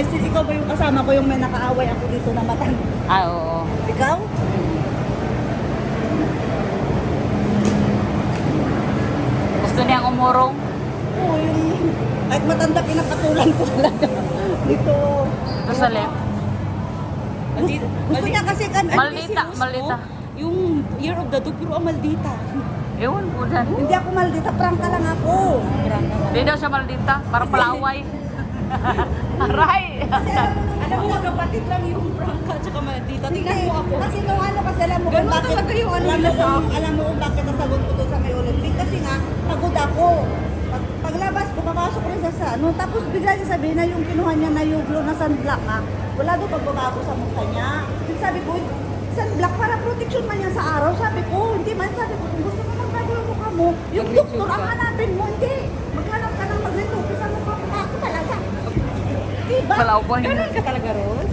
ikaw ba yung kasama ko yung may nakaaway ako dito na matanda? Ah, oo. Ikaw? Gusto niyang umurong. Oo, yung kahit matanda pinapatulan ko talaga. Dito. Ito sa left. Gusto niya kasi kan Maldita, maldita. Yung Year of the Dog, pero ang maldita. Ewan po dyan. Hindi ako maldita, prangka lang ako. Hindi daw siya maldita. Parang palaway. Aray! Alam mo, kapatid lang yung Franca tsaka maldita. Tingnan mo ako. Kasi nung ano, kasi alam mo Ganun talaga yung ano nila sa akin. alam mo kung bakit nasagot ko doon sa may Olympic. Kasi nga, pagod ako. Paglabas ko, papasok rin sa ano. Tapos bigla niya sabihin na yung kinuha niya na yung glow na sunblock ha. Wala doon pagbabago sa mukha niya. Sabi ko, sunblock para protection man yan sa araw. Sabi ko, hindi man. Sabi ko, kung gusto mo magbago yung mukha mo, yung doktor ang hanapin mo. Hindi. Maghanap ka ng magretupis sa mukha mo. Ako talaga. Diba? Palaway. Ganun ka talaga, Rose?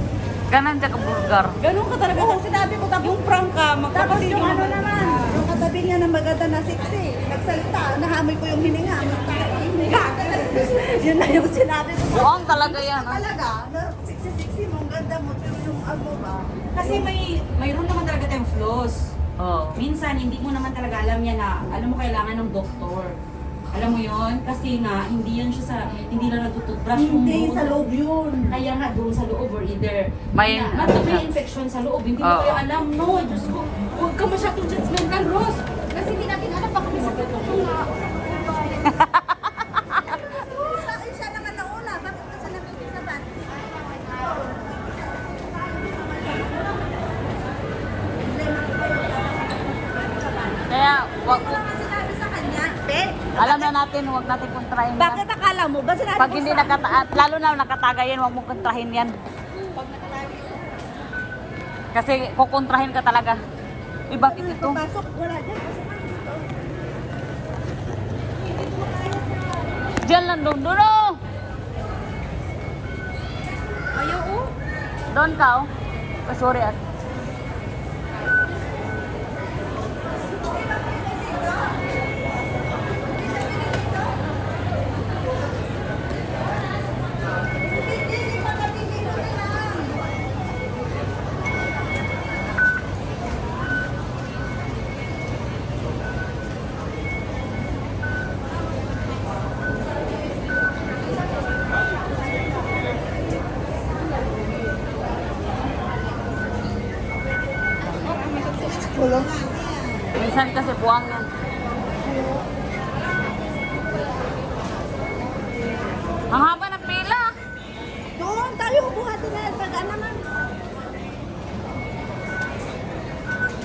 Ganan siya ka bulgar. Ganun ka talaga. Oo, sinabi ko tapos Yung Franca, tapos magkapatid yung ano naman. naman, yung katabi niya na maganda na sexy, nagsalita, nahamoy ko yung hininga. Yun na yung sinabi ko. Buang talaga yan. Ha? Talaga, na sexy mo, ang ganda mo, pero yung ano ba? Kasi mayroon naman talaga tayong flaws. Oo. Minsan, hindi mo naman talaga alam yan na, alam mo kailangan ng doktor. Alam mo yon kasi nga, hindi yan siya sa, hindi lang natututbrush yung Hindi, buhok. sa loob yun. Kaya nga doon sa loob or either May- may infection sa loob. Hindi mo Oo. kayo alam, no? Diyos ko, huwag ka masyadong judgmental, Rose. Kasi hindi natin alam, baka may sakit ng mga Bakit siya naman nauna? Bakit ka siya nakikisabat? Kaya, wag ko. Sinabi sa kanya, Pe, Alam na natin, huwag natin kontrahin yan. bakit akala mo? Ba sinabi Pag ko hindi sa- nakataat, lalo na nakatagayan, huwag mong kontrahin yan. Kasi kukontrahin ka talaga. Eh, bakit ito? Papasok, wala dyan. Kasi Diyan lang doon. Doon oh! Ayaw, oh. Doon ka oh. Oh, sorry at. Wala. Minsan kasi buwang yan. Ang haba ng pila. Doon tayo buhatin na yan pag naman.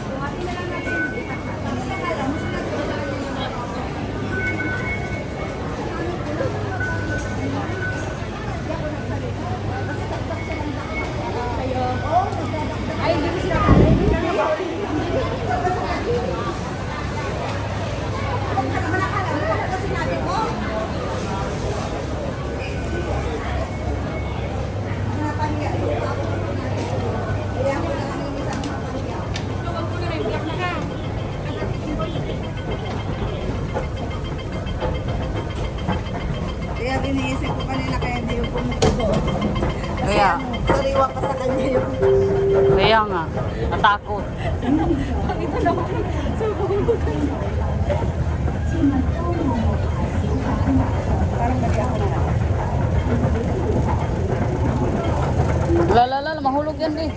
Buhatin na lang natin. Bakit akala mo sinabi ko sa kanya? Ay, hindi ko sinakala. Hindi na naman. Huwag ka naman akala mo talaga sinabi ko. Napahiya yung ako. Kaya ako lang ang isang napahiya. Kaya iniisip ko kanina kaya hindi yung pumunta doon. Kasi Kaya? sariwa pa sa kanya yung Kaya nga. Natakot. parang mali ako na lang. Lala, mahulog yan eh.